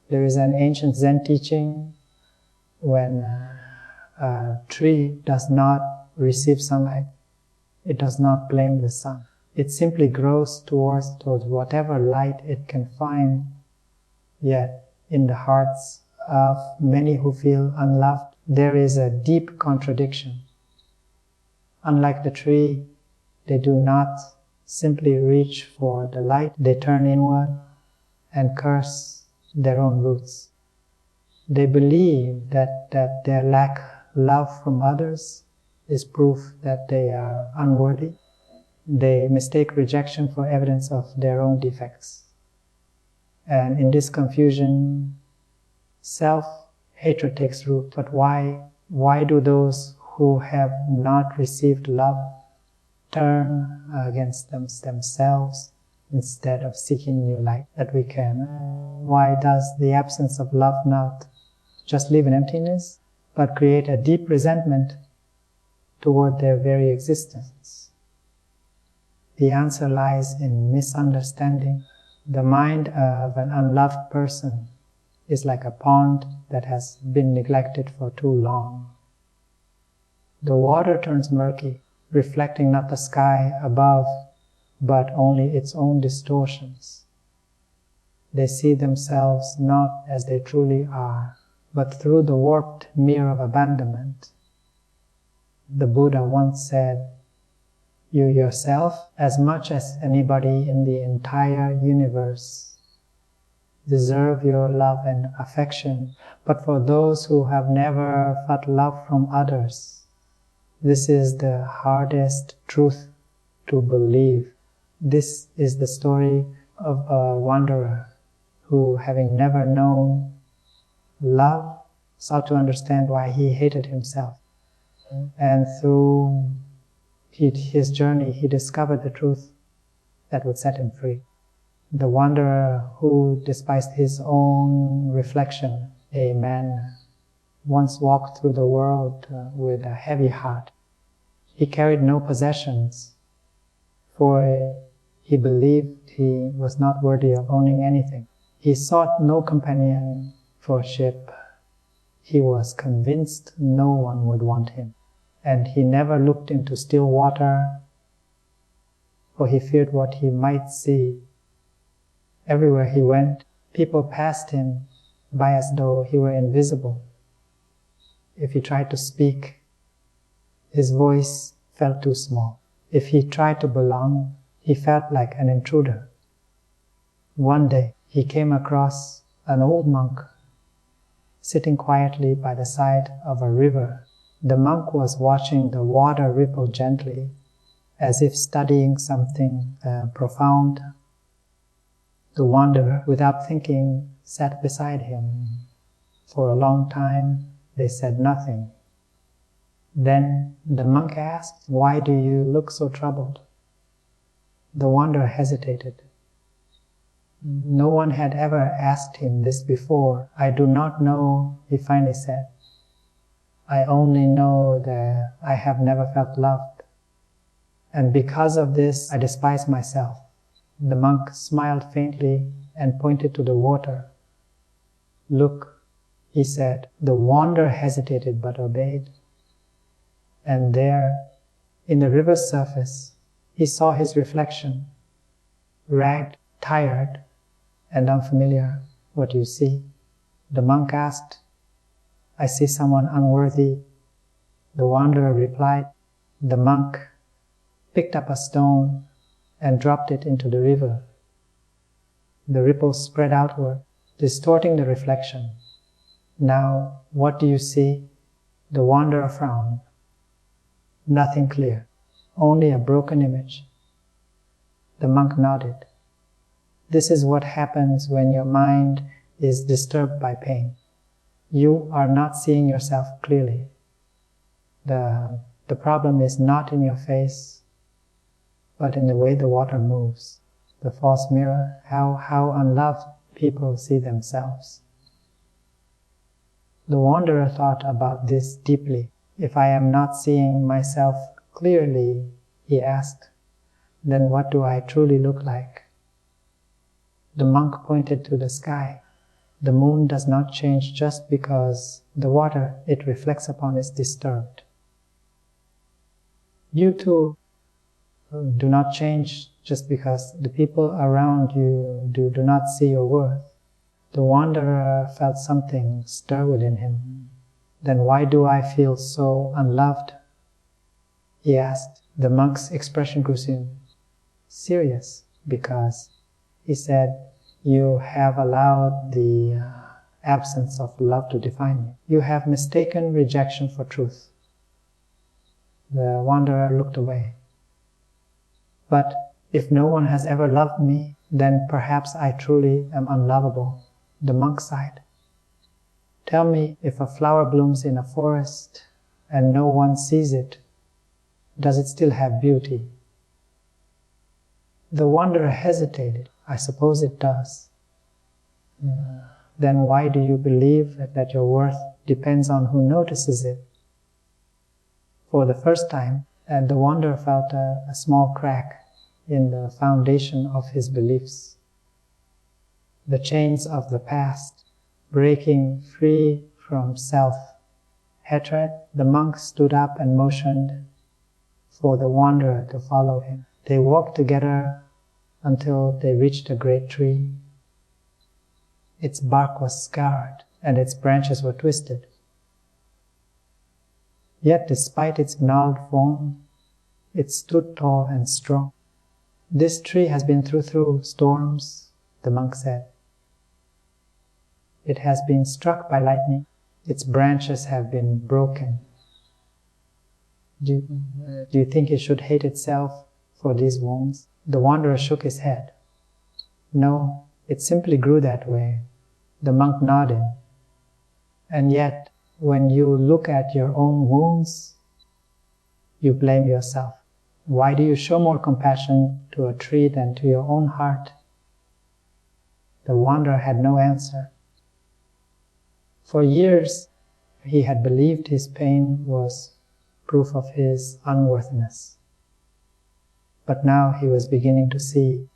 There is an ancient Zen teaching when a tree does not receive sunlight, it does not blame the sun. It simply grows towards whatever light it can find. Yet, in the hearts of many who feel unloved, there is a deep contradiction. Unlike the tree, they do not simply reach for the light, they turn inward and curse their own roots. They believe that their lack of love from others is proof that they are unworthy. They mistake rejection for evidence of their own defects. And in this confusion, self-hatred takes root. But why do those who have not received love turn against themselves instead of seeking new light that we can? Why does the absence of love not just leave an emptiness, but create a deep resentment toward their very existence? The answer lies in misunderstanding. The mind of an unloved person is like a pond that has been neglected for too long. The water turns murky, reflecting not the sky above, but only its own distortions. They see themselves not as they truly are, but through the warped mirror of abandonment. The Buddha once said, "You yourself, as much as anybody in the entire universe, deserve your love and affection, but for those who have never felt love from others, this is the hardest truth to believe." This is the story of a wanderer who, having never known love, sought to understand why he hated himself. And through his journey, he discovered the truth that would set him free. The wanderer who despised his own reflection, a man, once walked through the world with a heavy heart. He carried no possessions, for he believed he was not worthy of owning anything. He sought no companionship. He was convinced no one would want him. And he never looked into still water, for he feared what he might see. Everywhere he went, people passed him by as though he were invisible. If he tried to speak, his voice felt too small. If he tried to belong, he felt like an intruder. One day, he came across an old monk sitting quietly by the side of a river. The monk was watching the water ripple gently, as if studying something profound. The wanderer, without thinking, sat beside him. For a long time, they said nothing. Then the monk asked, "Why do you look so troubled?" The wanderer hesitated. No one had ever asked him this before. "I do not know," he finally said. "I only know that I have never felt loved. And because of this, I despise myself." The monk smiled faintly and pointed to the water. "Look," he said. The wanderer hesitated but obeyed. And there, in the river's surface, he saw his reflection, ragged, tired, and unfamiliar. "What do you see?" The monk asked. "I see someone unworthy," the wanderer replied. The monk picked up a stone and dropped it into the river. The ripples spread outward, distorting the reflection. "Now, what do you see?" The wanderer frowned. "Nothing clear, only a broken image." The monk nodded. "This is what happens when your mind is disturbed by pain. You are not seeing yourself clearly. The problem is not in your face, but in the way the water moves. The false mirror, how unloved people see themselves." The wanderer thought about this deeply. "If I am not seeing myself clearly," he asked, "then what do I truly look like?" The monk pointed to the sky. The moon does not change just because the water it reflects upon is disturbed. You too do not change just because the people around you do not see your worth. The wanderer felt something stir within him. Then why do I feel so unloved? He asked. The monk's expression grew serious because he said, you have allowed the absence of love to define you. You have mistaken rejection for truth. The wanderer looked away. But if no one has ever loved me, then perhaps I truly am unlovable. The monk sighed. Tell me, if a flower blooms in a forest and no one sees it, does it still have beauty? The wanderer hesitated. I suppose it does. Then why do you believe that your worth depends on who notices it? For the first time, the wanderer felt a small crack in the foundation of his beliefs. The chains of the past, breaking free from self-hatred, the monk stood up and motioned for the wanderer to follow him. They walked together until they reached a great tree. Its bark was scarred and its branches were twisted. Yet despite its gnarled form, it stood tall and strong. This tree has been through storms, the monk said. It has been struck by lightning. Its branches have been broken. Do you think it should hate itself for these wounds? The wanderer shook his head. No, it simply grew that way. The monk nodded. And yet, when you look at your own wounds, you blame yourself. Why do you show more compassion to a tree than to your own heart? The wanderer had no answer. For years, he had believed his pain was proof of his unworthiness. But now he was beginning to see,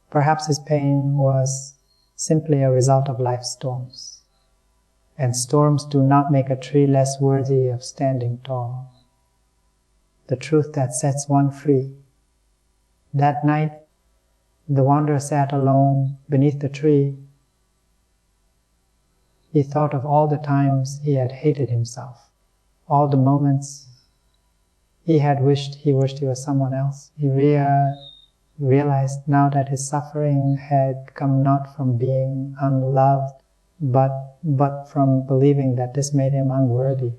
perhaps his pain was simply a result of life's storms. And storms do not make a tree less worthy of standing tall. The truth that sets one free. That night, the wanderer sat alone beneath the tree. He thought of all the times he had hated himself, all the moments he wished he was someone else. He realized now that his suffering had come not from being unloved, but from believing that this made him unworthy.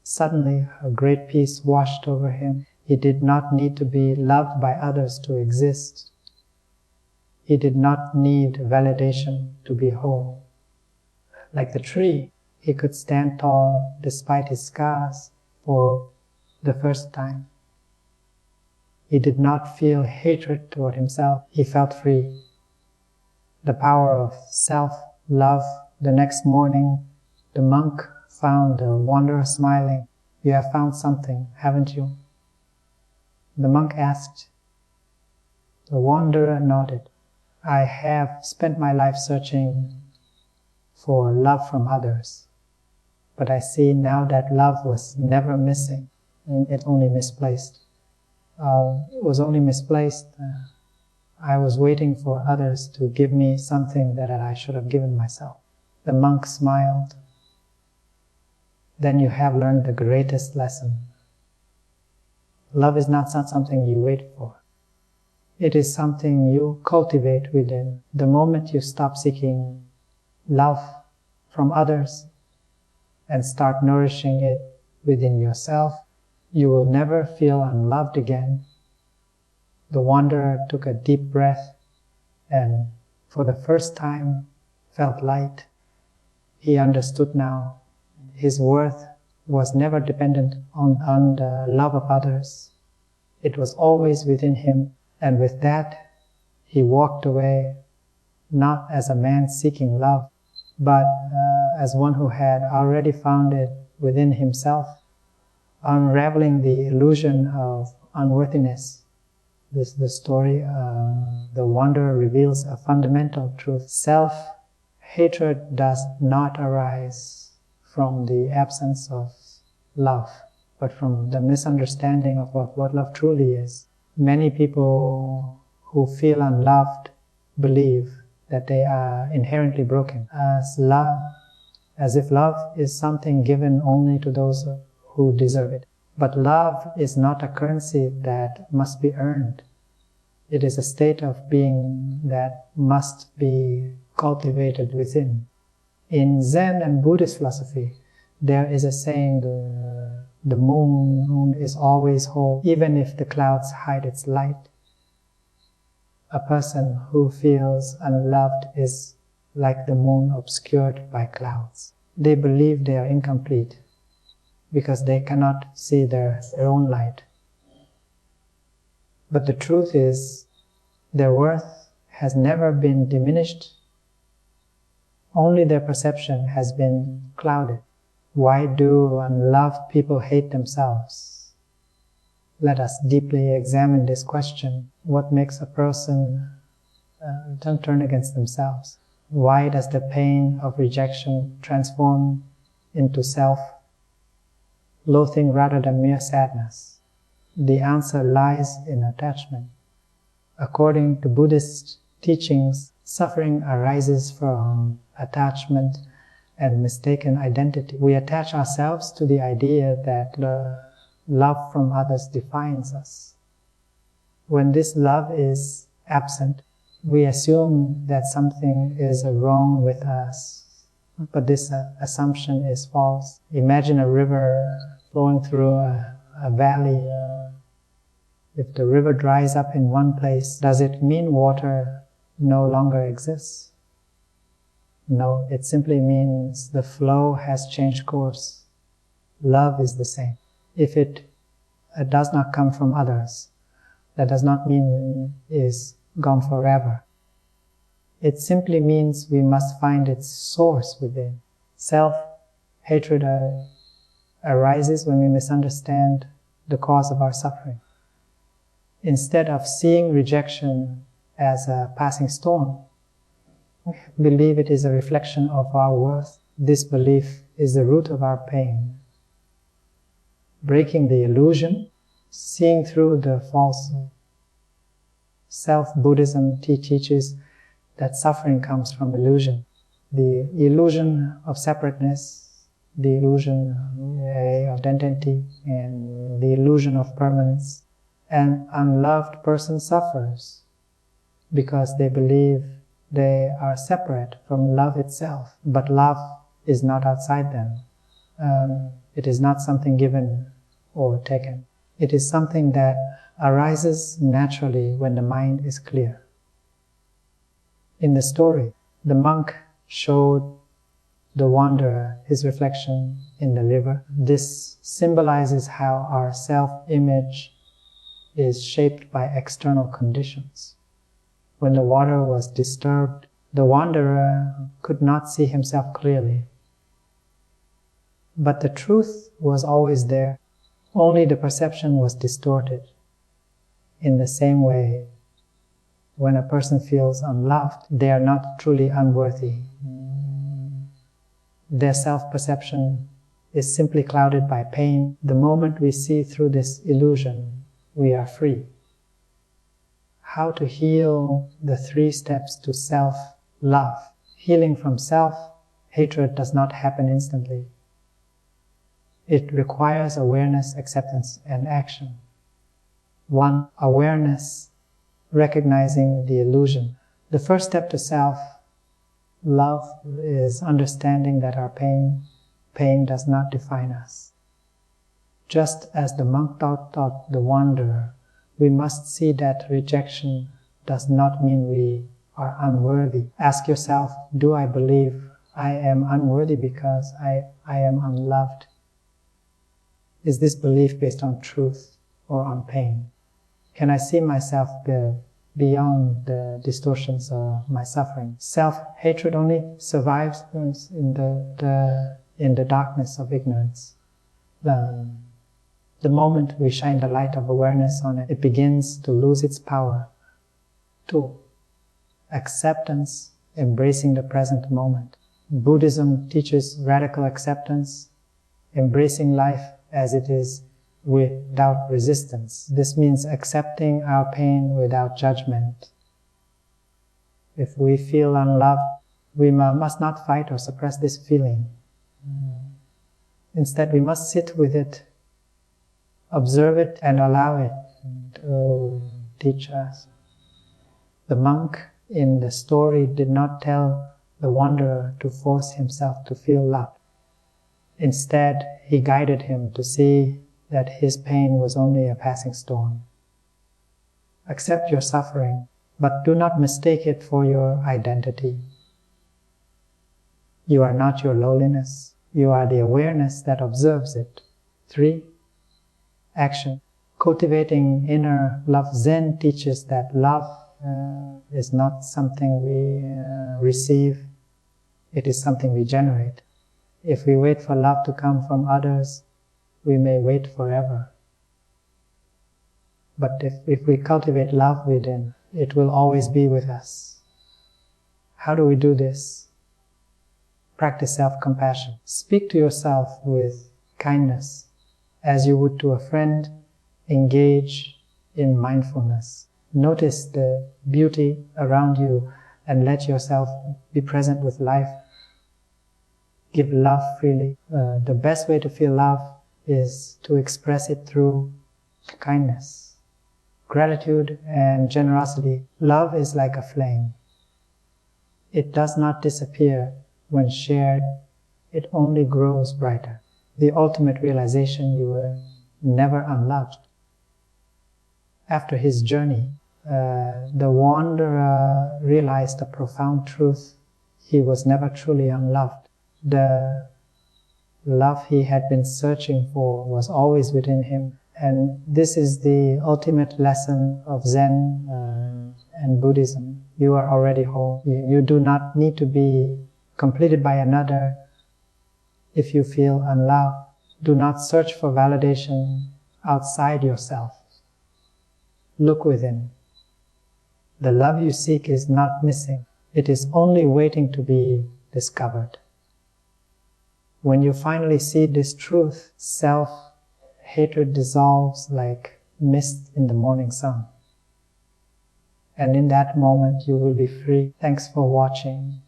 Suddenly, a great peace washed over him. He did not need to be loved by others to exist. He did not need validation to be whole. Like the tree, he could stand tall despite his scars for the first time. He did not feel hatred toward himself. He felt free. The power of self-love. The next morning, the monk found the wanderer smiling. You have found something, haven't you? The monk asked. The wanderer nodded. I have spent my life searching for love from others, but I see now that love was never missing, and it only misplaced. It was only misplaced. I was waiting for others to give me something that I should have given myself. The monk smiled. Then you have learned the greatest lesson. Love is not something you wait for. It is something you cultivate within. The moment you stop seeking love from others and start nourishing it within yourself, you will never feel unloved again. The wanderer took a deep breath and for the first time felt light. He understood now his worth was never dependent on the love of others. It was always within him, and with that he walked away not as a man seeking love, but as one who had already found it within himself, unraveling the illusion of unworthiness. The story, the wanderer reveals a fundamental truth. Self hatred does not arise from the absence of love, but from the misunderstanding of what love truly is. Many people who feel unloved believe that they are inherently broken, as if love is something given only to those who deserve it. But love is not a currency that must be earned. It is a state of being that must be cultivated within. In Zen and Buddhist philosophy, there is a saying, the moon is always whole, even if the clouds hide its light. A person who feels unloved is like the moon obscured by clouds. They believe they are incomplete because they cannot see their own light. But the truth is, their worth has never been diminished. Only their perception has been clouded. Why do unloved people hate themselves? Let us deeply examine this question. What makes a person turn against themselves? Why does the pain of rejection transform into self-loathing rather than mere sadness? The answer lies in attachment. According to Buddhist teachings, suffering arises from attachment and mistaken identity. We attach ourselves to the idea that the love from others defines us. When this love is absent, we assume that something is wrong with us. But this assumption is false. Imagine a river flowing through a valley. If the river dries up in one place, does it mean water no longer exists? No, it simply means the flow has changed course. Love is the same. If it does not come from others, that does not mean it is gone forever. It simply means we must find its source within. Self-hatred arises when we misunderstand the cause of our suffering. Instead of seeing rejection as a passing storm, we believe it is a reflection of our worth. This belief is the root of our pain. Breaking the illusion, seeing through the false self-Buddhism teaches that suffering comes from illusion. The illusion of separateness, the illusion of identity, and the illusion of permanence. An unloved person suffers because they believe they are separate from love itself. But love is not outside them. It is not something given or taken. It is something that arises naturally when the mind is clear. In the story, the monk showed the wanderer his reflection in the river. This symbolizes how our self-image is shaped by external conditions. When the water was disturbed, the wanderer could not see himself clearly. But the truth was always there, only the perception was distorted. In the same way, when a person feels unloved, they are not truly unworthy. Their self-perception is simply clouded by pain. The moment we see through this illusion, we are free. How to heal the 3 steps to self-love. Healing from self-hatred does not happen instantly. It requires awareness, acceptance, and action. 1. Awareness, recognizing the illusion. The first step to self-love is understanding that our pain does not define us. Just as the monk taught the wanderer, we must see that rejection does not mean we are unworthy. Ask yourself, do I believe I am unworthy because I am unloved? Is this belief based on truth or on pain? Can I see myself beyond the distortions of my suffering? Self-hatred only survives in the darkness of ignorance. The moment we shine the light of awareness on it, it begins to lose its power. 2. Acceptance embracing the present moment. Buddhism teaches radical acceptance, embracing life as it is without resistance. This means accepting our pain without judgment. If we feel unloved, we must not fight or suppress this feeling. Instead, we must sit with it, observe it, and allow it to teach us. The monk in the story did not tell the wanderer to force himself to feel love. Instead, he guided him to see that his pain was only a passing storm. Accept your suffering, but do not mistake it for your identity. You are not your lowliness. You are the awareness that observes it. 3. Action. Cultivating inner love. Zen teaches that love is not something we receive, it is something we generate. If we wait for love to come from others, we may wait forever. But if we cultivate love within, it will always be with us. How do we do this? Practice self-compassion. Speak to yourself with kindness, as you would to a friend. Engage in mindfulness. Notice the beauty around you and let yourself be present with life. Give love freely. The best way to feel love is to express it through kindness, gratitude, and generosity. Love is like a flame. It does not disappear when shared. It only grows brighter. The ultimate realization: you were never unloved. After his journey, the wanderer realized a profound truth. He was never truly unloved. The love he had been searching for was always within him. And this is the ultimate lesson of Zen and Buddhism. You are already whole. You do not need to be completed by another. If you feel unloved, do not search for validation outside yourself. Look within. The love you seek is not missing. It is only waiting to be discovered. When you finally see this truth, self-hatred dissolves like mist in the morning sun. And in that moment, you will be free. Thanks for watching.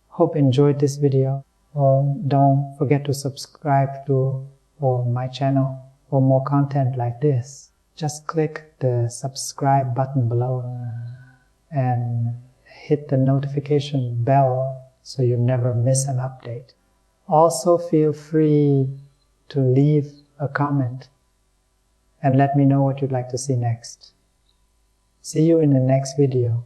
Hope you enjoyed this video. Don't forget to subscribe to my channel for more content like this. Just click the subscribe button below and hit the notification bell so you never miss an update. Also feel free to leave a comment and let me know what you'd like to see next. See you in the next video.